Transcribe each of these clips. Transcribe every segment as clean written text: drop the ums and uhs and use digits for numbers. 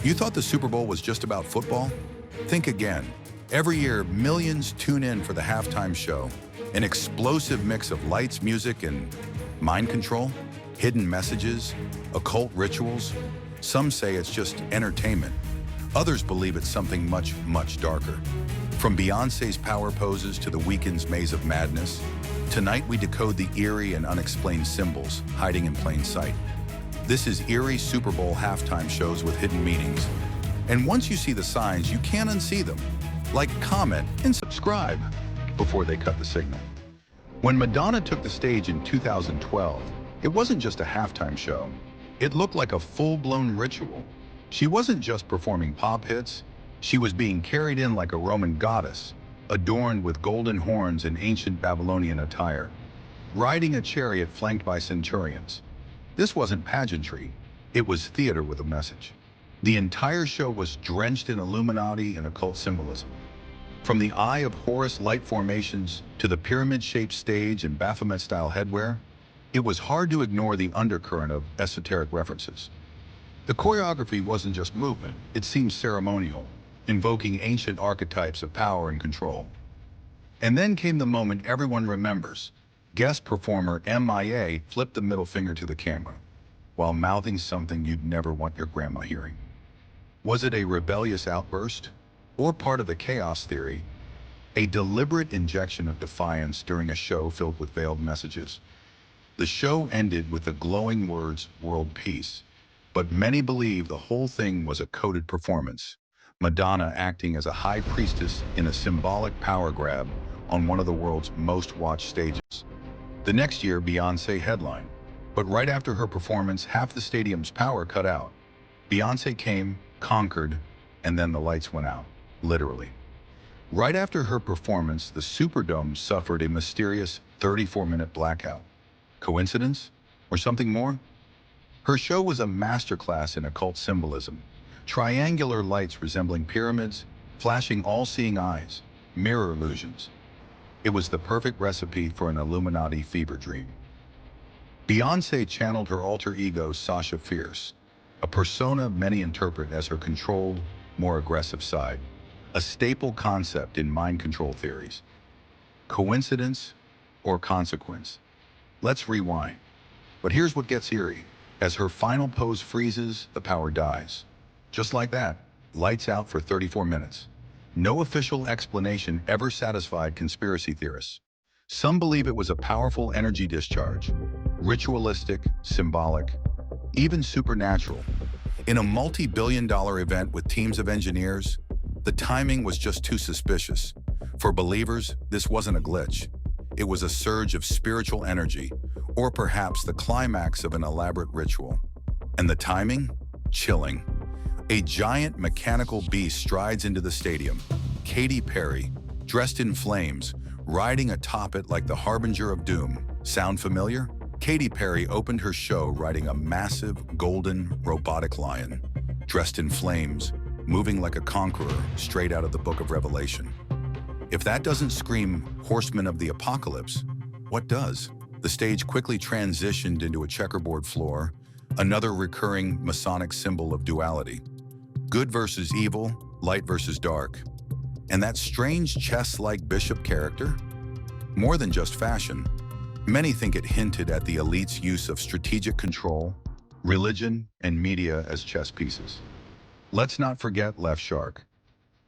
You thought the Super Bowl was just about football? Think again. Every year, millions tune in for the halftime show. An explosive mix of lights, music, and mind control, hidden messages, occult rituals. Some say it's just entertainment. Others believe it's something much, much darker. From Beyoncé's power poses to The Weeknd's maze of madness, tonight we decode the eerie and unexplained symbols hiding in plain sight. This is Eerie Super Bowl halftime shows with hidden meanings. And once you see the signs, you can't unsee them. Like, comment, and subscribe before they cut the signal. When Madonna took the stage in 2012, it wasn't just a halftime show. It looked like a full-blown ritual. She wasn't just performing pop hits, she was being carried in like a Roman goddess, adorned with golden horns and ancient Babylonian attire, riding a chariot flanked by centurions. This wasn't pageantry, it was theater with a message. The entire show was drenched in Illuminati and occult symbolism. From the Eye of Horus light formations to the pyramid-shaped stage and Baphomet-style headwear, it was hard to ignore the undercurrent of esoteric references. The choreography wasn't just movement, it seemed ceremonial, invoking ancient archetypes of power and control. And then came the moment everyone remembers. Guest performer MIA flipped the middle finger to the camera, while mouthing something you'd never want your grandma hearing. Was it a rebellious outburst, or part of the chaos theory, a deliberate injection of defiance during a show filled with veiled messages? The show ended with the glowing words, "World Peace," but many believe the whole thing was a coded performance, Madonna acting as a high priestess in a symbolic power grab on one of the world's most watched stages. The next year, Beyoncé headlined, but right after her performance, half the stadium's power cut out. Beyoncé came, conquered, and then the lights went out, literally. Right after her performance, the Superdome suffered a mysterious 34-minute blackout. Coincidence? Or something more? Her show was a masterclass in occult symbolism. Triangular lights resembling pyramids, flashing all-seeing eyes, mirror illusions. It was the perfect recipe for an Illuminati fever dream. Beyoncé channeled her alter ego Sasha Fierce, a persona many interpret as her controlled, more aggressive side, a staple concept in mind control theories. Coincidence or consequence? Let's rewind. But here's what gets eerie. As her final pose freezes, the power dies. Just like that, lights out for 34 minutes. No official explanation ever satisfied conspiracy theorists. Some believe it was a powerful energy discharge, ritualistic, symbolic, even supernatural. In a multi-billion-dollar event with teams of engineers, the timing was just too suspicious. For believers, this wasn't a glitch. It was a surge of spiritual energy, or perhaps the climax of an elaborate ritual. And the timing? Chilling. A giant mechanical beast strides into the stadium. Katy Perry, dressed in flames, riding atop it like the harbinger of doom. Sound familiar? Katy Perry opened her show riding a massive, golden, robotic lion, dressed in flames, moving like a conqueror straight out of the Book of Revelation. If that doesn't scream horseman of the apocalypse, what does? The stage quickly transitioned into a checkerboard floor, another recurring Masonic symbol of duality. Good versus evil, light versus dark. And that strange chess-like bishop character? More than just fashion. Many think it hinted at the elite's use of strategic control, religion, and media as chess pieces. Let's not forget Left Shark.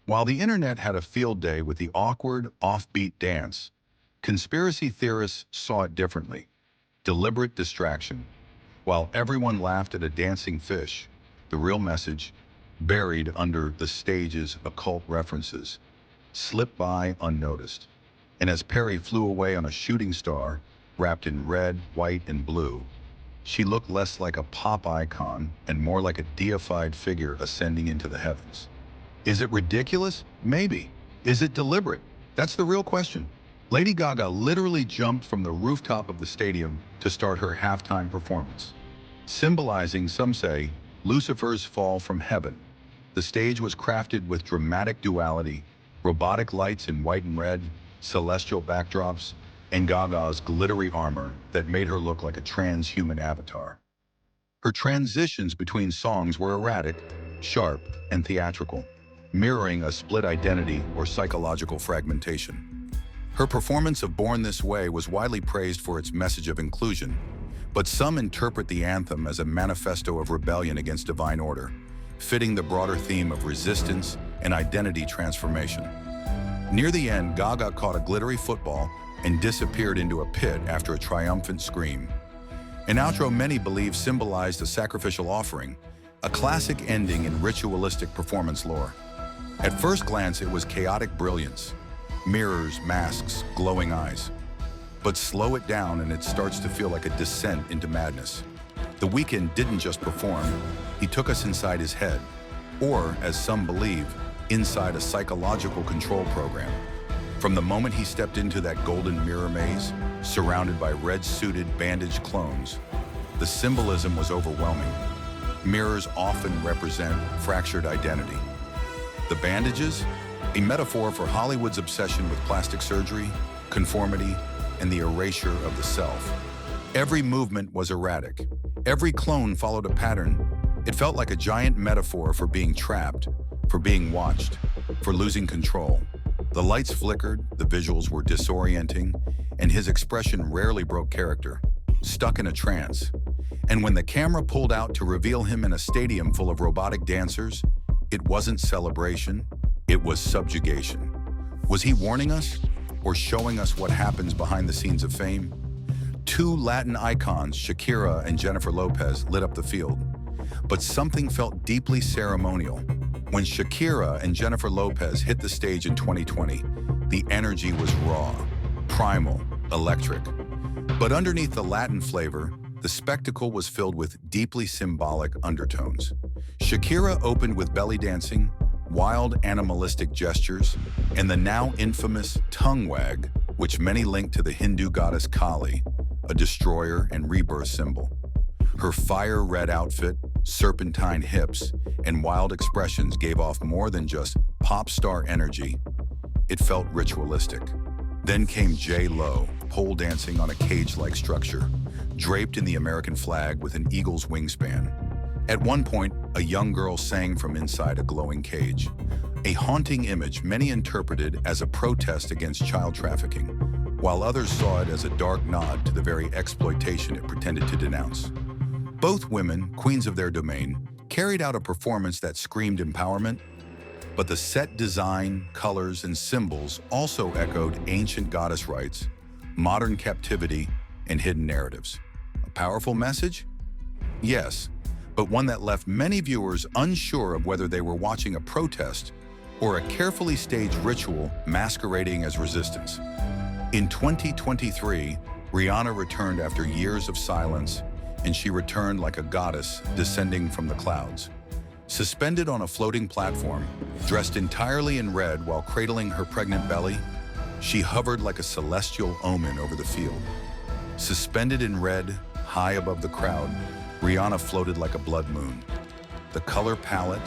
While the internet had a field day with the awkward, offbeat dance, conspiracy theorists saw it differently. Deliberate distraction. While everyone laughed at a dancing fish, the real message, buried under the stage's occult references, slipped by unnoticed. And as Perry flew away on a shooting star, wrapped in red, white, and blue, she looked less like a pop icon and more like a deified figure ascending into the heavens. Is it ridiculous? Maybe. Is it deliberate? That's the real question. Lady Gaga literally jumped from the rooftop of the stadium to start her halftime performance, symbolizing, some say, Lucifer's fall from heaven. The stage was crafted with dramatic duality, robotic lights in white and red, celestial backdrops, and Gaga's glittery armor that made her look like a transhuman avatar. Her transitions between songs were erratic, sharp, and theatrical, mirroring a split identity or psychological fragmentation. Her performance of Born This Way was widely praised for its message of inclusion, but some interpret the anthem as a manifesto of rebellion against divine order, fitting the broader theme of resistance and identity transformation. Near the end, Gaga caught a glittery football and disappeared into a pit after a triumphant scream. An outro many believe symbolized a sacrificial offering, a classic ending in ritualistic performance lore. At first glance, it was chaotic brilliance, mirrors, masks, glowing eyes. But slow it down and it starts to feel like a descent into madness. The Weeknd didn't just perform, he took us inside his head, or, as some believe, inside a psychological control program. From the moment he stepped into that golden mirror maze, surrounded by red-suited, bandaged clones, the symbolism was overwhelming. Mirrors often represent fractured identity. The bandages? A metaphor for Hollywood's obsession with plastic surgery, conformity, and the erasure of the self. Every movement was erratic. Every clone followed a pattern. It felt like a giant metaphor for being trapped, for being watched, for losing control. The lights flickered, the visuals were disorienting, and his expression rarely broke character, stuck in a trance. And when the camera pulled out to reveal him in a stadium full of robotic dancers, it wasn't celebration, it was subjugation. Was he warning us, or showing us what happens behind the scenes of fame? Two Latin icons, Shakira and Jennifer Lopez, lit up the field. But something felt deeply ceremonial. When Shakira and Jennifer Lopez hit the stage in 2020, the energy was raw, primal, electric. But underneath the Latin flavor, the spectacle was filled with deeply symbolic undertones. Shakira opened with belly dancing, wild animalistic gestures, and the now infamous tongue wag, which many link to the Hindu goddess Kali, a destroyer and rebirth symbol. Her fire-red outfit, serpentine hips, and wild expressions gave off more than just pop star energy. It felt ritualistic. Then came J-Lo, pole dancing on a cage-like structure, draped in the American flag with an eagle's wingspan. At one point, a young girl sang from inside a glowing cage, a haunting image many interpreted as a protest against child trafficking, while others saw it as a dark nod to the very exploitation it pretended to denounce. Both women, queens of their domain, carried out a performance that screamed empowerment, but the set design, colors, and symbols also echoed ancient goddess rites, modern captivity, and hidden narratives. A powerful message? Yes, but one that left many viewers unsure of whether they were watching a protest or a carefully staged ritual masquerading as resistance. In 2023, Rihanna returned after years of silence, and she returned like a goddess descending from the clouds. Suspended on a floating platform, dressed entirely in red while cradling her pregnant belly, she hovered like a celestial omen over the field. Suspended in red, high above the crowd, Rihanna floated like a blood moon. The color palette,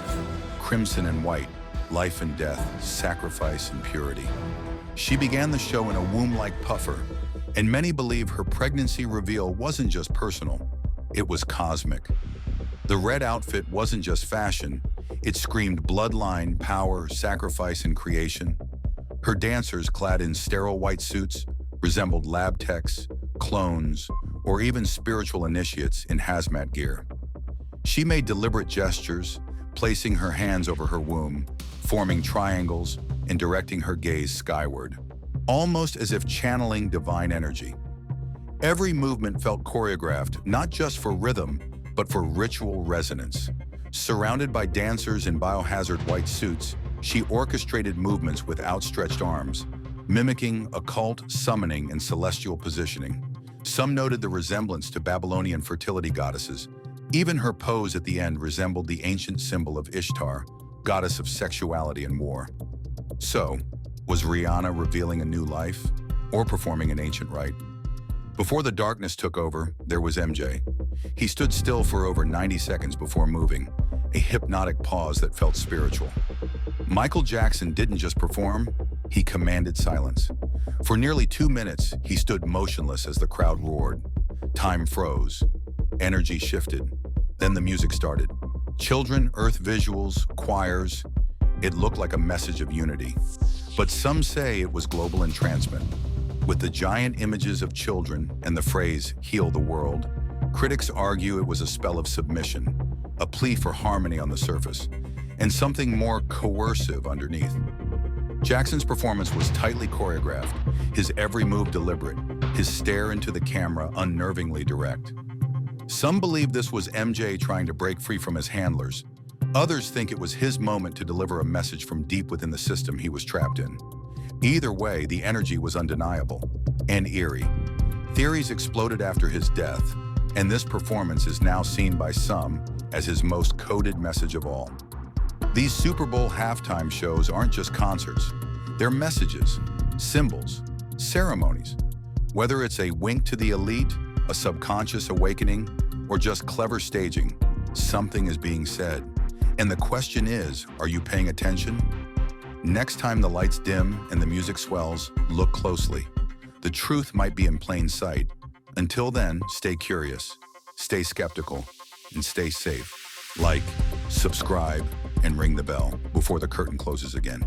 crimson and white, life and death, sacrifice and purity. She began the show in a womb-like puffer, and many believe her pregnancy reveal wasn't just personal, it was cosmic. The red outfit wasn't just fashion, it screamed bloodline, power, sacrifice, and creation. Her dancers, clad in sterile white suits, resembled lab techs, clones, or even spiritual initiates in hazmat gear. She made deliberate gestures, placing her hands over her womb, forming triangles, and directing her gaze skyward, almost as if channeling divine energy. Every movement felt choreographed, not just for rhythm, but for ritual resonance. Surrounded by dancers in biohazard white suits, she orchestrated movements with outstretched arms, mimicking occult, summoning, and celestial positioning. Some noted the resemblance to Babylonian fertility goddesses. Even her pose at the end resembled the ancient symbol of Ishtar, goddess of sexuality and war. So, was Rihanna revealing a new life, or performing an ancient rite? Before the darkness took over, there was MJ. He stood still for over 90 seconds before moving, a hypnotic pause that felt spiritual. Michael Jackson didn't just perform, he commanded silence. For nearly 2 minutes, he stood motionless as the crowd roared. Time froze. Energy shifted. Then the music started. Children, earth visuals, choirs. It looked like a message of unity. But some say it was global entrancement. With the giant images of children and the phrase, "heal the world," critics argue it was a spell of submission, a plea for harmony on the surface, and something more coercive underneath. Jackson's performance was tightly choreographed, his every move deliberate, his stare into the camera unnervingly direct. Some believe this was MJ trying to break free from his handlers. Others think it was his moment to deliver a message from deep within the system he was trapped in. Either way, the energy was undeniable and eerie. Theories exploded after his death, and this performance is now seen by some as his most coded message of all. These Super Bowl halftime shows aren't just concerts. They're messages, symbols, ceremonies. Whether it's a wink to the elite, a subconscious awakening, or just clever staging, something is being said. And the question is, are you paying attention? Next time the lights dim and the music swells, look closely. The truth might be in plain sight. Until then, stay curious, stay skeptical, and stay safe. Like, subscribe, and ring the bell before the curtain closes again.